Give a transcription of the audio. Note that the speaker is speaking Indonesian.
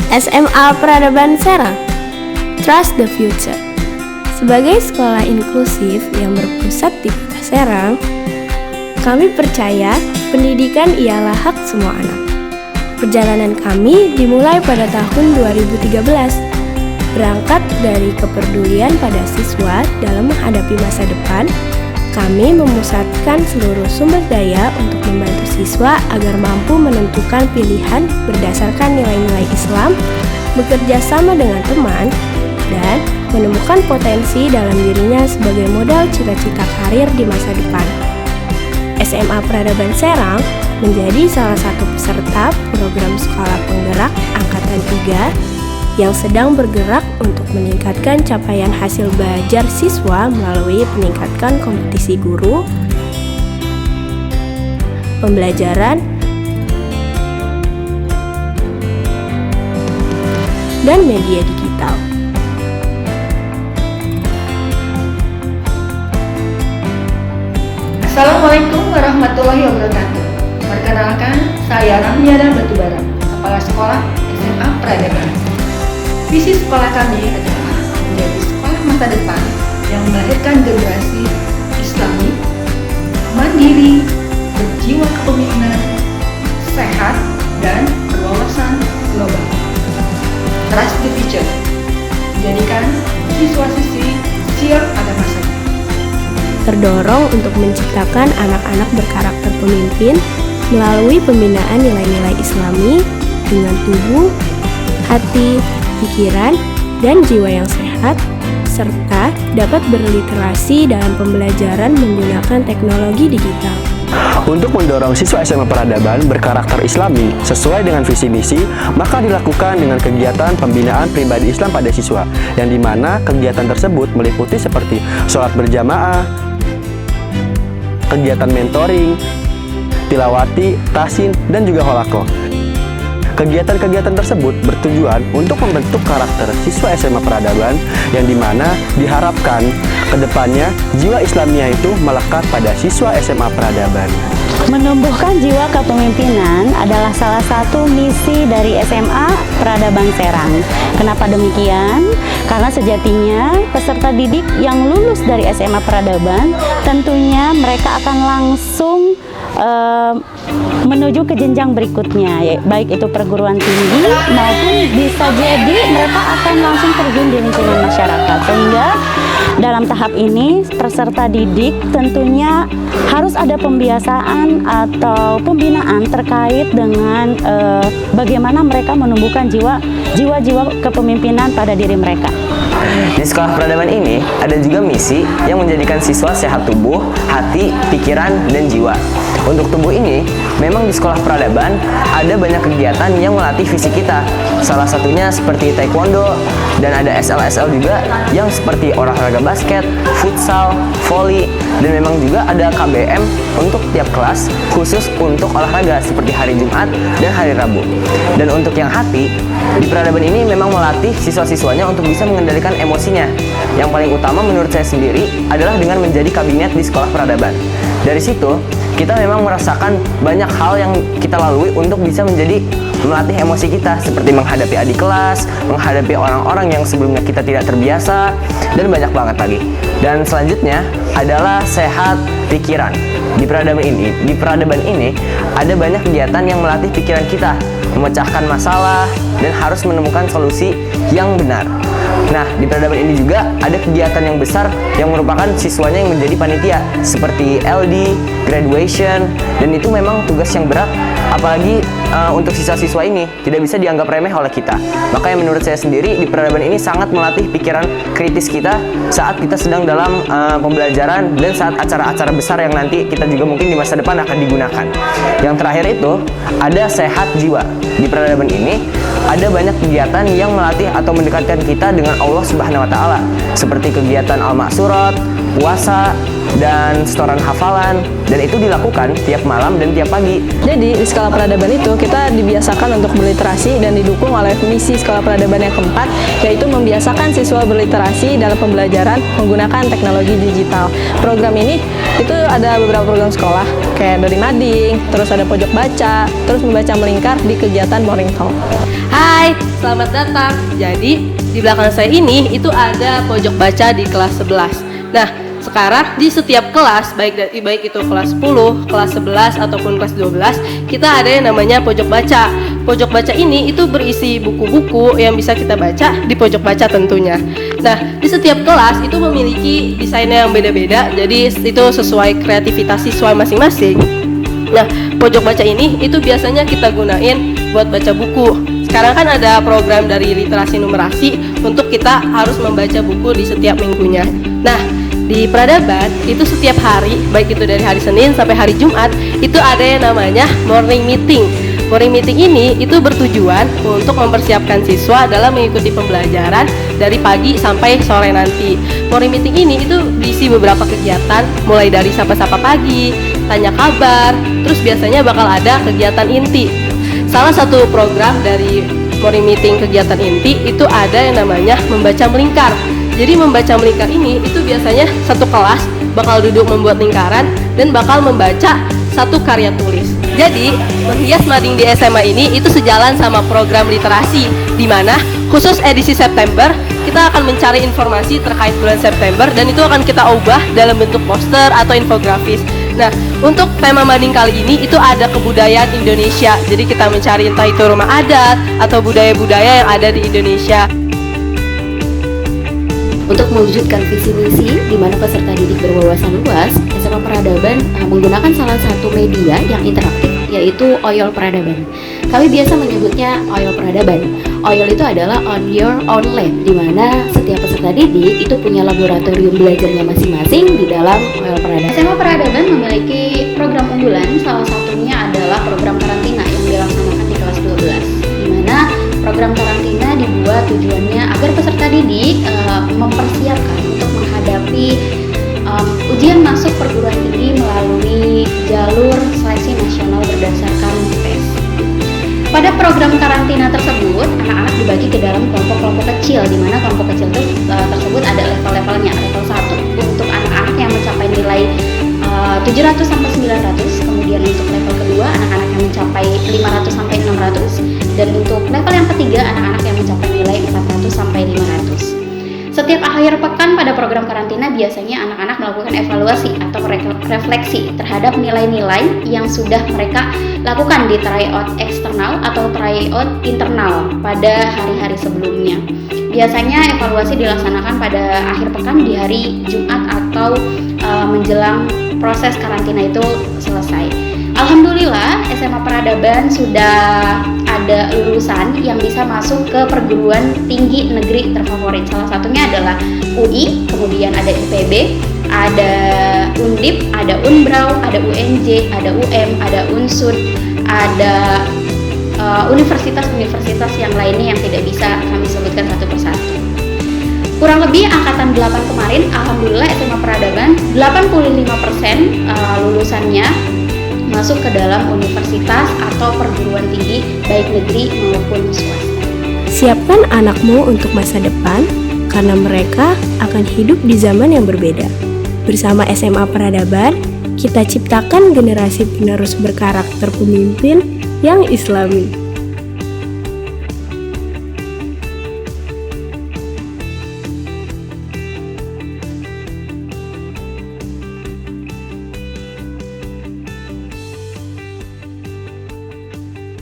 SMA Peradaban Serang, Trust the Future. Sebagai sekolah inklusif yang berpusat di Kota Serang, kami percaya pendidikan ialah hak semua anak. Perjalanan kami dimulai pada tahun 2013, berangkat dari kepedulian pada siswa dalam menghadapi masa depan. Kami memusatkan seluruh sumber daya untuk membantu siswa agar mampu menentukan pilihan berdasarkan nilai-nilai Islam, bekerja sama dengan teman, dan menemukan potensi dalam dirinya sebagai modal cita-cita karir di masa depan. SMA Peradaban Serang menjadi salah satu peserta program Sekolah Penggerak Angkatan 3 yang sedang bergerak untuk meningkatkan capaian hasil belajar siswa melalui peningkatan kompetisi guru, pembelajaran, dan media digital. Assalamualaikum warahmatullahi wabarakatuh. Perkenalkan, saya Rahmiana Batubara, Kepala Sekolah SMA Peradaban. Visi sekolah kami adalah menjadi sekolah masa depan yang melahirkan generasi Islami, mandiri, berjiwa kepemimpinan, sehat, dan berwawasan global. Trust the future, menjadikan siswa-siswi siap pada masa depan. Terdorong untuk menciptakan anak-anak berkarakter pemimpin melalui pembinaan nilai-nilai Islami dengan tubuh, hati, pikiran, dan jiwa yang sehat, serta dapat berliterasi dalam pembelajaran menggunakan teknologi digital. Untuk mendorong siswa SMA Peradaban berkarakter Islami sesuai dengan visi misi, maka dilakukan dengan kegiatan pembinaan pribadi Islam pada siswa, yang dimana kegiatan tersebut meliputi seperti sholat berjamaah, kegiatan mentoring, tilawati, tasin, dan juga holakoh. Kegiatan-kegiatan tersebut bertujuan untuk membentuk karakter siswa SMA Peradaban yang dimana diharapkan kedepannya jiwa Islamnya itu melekat pada siswa SMA Peradaban. Menumbuhkan jiwa kepemimpinan adalah salah satu misi dari SMA Peradaban Serang. Kenapa demikian? Karena sejatinya peserta didik yang lulus dari SMA Peradaban tentunya mereka akan langsung menuju ke jenjang berikutnya, baik itu perguruan tinggi maupun bisa jadi mereka akan langsung terjun di lingkungan masyarakat. Sehingga dalam tahap ini peserta didik tentunya harus ada pembiasaan atau pembinaan terkait dengan bagaimana mereka menumbuhkan jiwa-jiwa kepemimpinan pada diri mereka. Di sekolah peradaban ini ada juga misi yang menjadikan siswa sehat tubuh, hati, pikiran, dan jiwa. Untuk tubuh ini, memang di sekolah peradaban ada banyak kegiatan yang melatih fisik kita. Salah satunya seperti taekwondo, dan ada SLSL juga yang seperti olahraga basket, futsal, voli, dan memang juga ada KBM untuk tiap kelas khusus untuk olahraga seperti hari Jumat dan hari Rabu. Dan untuk yang hati, di peradaban ini memang melatih siswa-siswanya untuk bisa mengendalikan emosinya. Yang paling utama menurut saya sendiri adalah dengan menjadi kabinet di sekolah peradaban. Dari situ, kita memang merasakan banyak hal yang kita lalui untuk bisa menjadi melatih emosi kita, seperti menghadapi adik kelas, menghadapi orang-orang yang sebelumnya kita tidak terbiasa, dan banyak banget lagi. Dan selanjutnya adalah sehat pikiran. Di peradaban ini ada banyak kegiatan yang melatih pikiran kita, memecahkan masalah, dan harus menemukan solusi yang benar. Nah, di peradaban ini juga ada kegiatan yang besar yang merupakan siswanya yang menjadi panitia, seperti LD, graduation, dan itu memang tugas yang berat, apalagi untuk siswa-siswa ini tidak bisa dianggap remeh oleh kita. Makanya menurut saya sendiri di peradaban ini sangat melatih pikiran kritis kita saat kita sedang dalam pembelajaran dan saat acara-acara besar yang nanti kita juga mungkin di masa depan akan digunakan. Yang terakhir itu ada sehat jiwa. Di peradaban ini ada banyak kegiatan yang melatih atau mendekatkan kita dengan Allah Subhanahu wa Ta'ala, seperti kegiatan al-maksurat, puasa, dan setoran hafalan, dan itu dilakukan tiap malam dan tiap pagi. Jadi di Sekolah Peradaban itu kita dibiasakan untuk berliterasi dan didukung oleh misi Sekolah Peradaban yang keempat, yaitu membiasakan siswa berliterasi dalam pembelajaran menggunakan teknologi digital. Program ini itu ada beberapa program sekolah, kayak dari mading, terus ada pojok baca, terus membaca melingkar di kegiatan Morning Talk. Hai, selamat datang. Jadi di belakang saya ini itu ada pojok baca di kelas 11. Nah, sekarang di setiap kelas, baik itu kelas 10, kelas 11 ataupun kelas 12, kita ada yang namanya pojok baca. Pojok baca ini itu berisi buku-buku yang bisa kita baca di pojok baca tentunya. Nah, di setiap kelas itu memiliki desainnya yang beda-beda, jadi itu sesuai kreativitas siswa masing-masing. Nah, pojok baca ini itu biasanya kita gunain buat baca buku. Sekarang kan ada program dari literasi numerasi untuk kita harus membaca buku di setiap minggunya. Nah, di peradaban itu setiap hari, baik itu dari hari Senin sampai hari Jumat, itu ada yang namanya morning meeting. Morning meeting ini itu bertujuan untuk mempersiapkan siswa dalam mengikuti pembelajaran dari pagi sampai sore nanti. Morning meeting ini itu diisi beberapa kegiatan, mulai dari sapa-sapa pagi, tanya kabar, terus biasanya bakal ada kegiatan inti. Salah satu program dari morning meeting kegiatan inti itu ada yang namanya membaca melingkar. Jadi membaca melingkar ini itu biasanya satu kelas bakal duduk membuat lingkaran dan bakal membaca satu karya tulis. Jadi menghias mading di SMA ini itu sejalan sama program literasi, di mana khusus edisi September kita akan mencari informasi terkait bulan September dan itu akan kita ubah dalam bentuk poster atau infografis. Nah, untuk tema mading kali ini itu ada kebudayaan Indonesia. Jadi kita mencari entah itu rumah adat atau budaya-budaya yang ada di Indonesia. Untuk mewujudkan visi misi di mana peserta didik berwawasan luas, SMA Peradaban menggunakan salah satu media yang interaktif, yaitu OYOL Peradaban. Kami biasa menyebutnya OYOL Peradaban. OYOL itu adalah on your own lab, di mana setiap peserta didik itu punya laboratorium belajarnya masing-masing di dalam OYOL Peradaban. SMA Peradaban memiliki program unggulan, salah satunya adalah program karantina yang dilaksanakan di kelas 12, di mana program karantina dibuat tujuannya agar peserta didik mempersiapkan untuk menghadapi ujian masuk perguruan tinggi melalui jalur seleksi nasional berdasarkan tes. Pada program karantina tersebut, anak-anak dibagi ke dalam kelompok-kelompok kecil, di mana kelompok kecil tersebut ada level-levelnya. Level 1 untuk anak-anak yang mencapai nilai 700 sampai 900, kemudian untuk level kedua anak-anak yang mencapai 500 sampai 600, dan untuk level yang ketiga anak-anak yang mencapai nilai 400 sampai 500. Setiap akhir pekan pada program karantina biasanya anak-anak melakukan evaluasi atau refleksi terhadap nilai-nilai yang sudah mereka lakukan di tryout eksternal atau tryout internal pada hari-hari sebelumnya. Biasanya evaluasi dilaksanakan pada akhir pekan di hari Jumat atau menjelang proses karantina itu selesai. Alhamdulillah SMA Peradaban sudah ada lulusan yang bisa masuk ke perguruan tinggi negeri terfavorit. Salah satunya adalah UI, kemudian ada IPB, ada Undip, ada Unbrau, ada UNJ, ada UM, ada Unsud, ada universitas-universitas yang lainnya yang tidak bisa kami sebutkan satu persatu. Kurang lebih angkatan 8 kemarin, alhamdulillah SMA Peradaban 85% lulusannya masuk ke dalam universitas atau perguruan tinggi baik negeri maupun swasta. Siapkan anakmu untuk masa depan karena mereka akan hidup di zaman yang berbeda. Bersama SMA Peradaban, kita ciptakan generasi penerus berkarakter pemimpin yang Islami.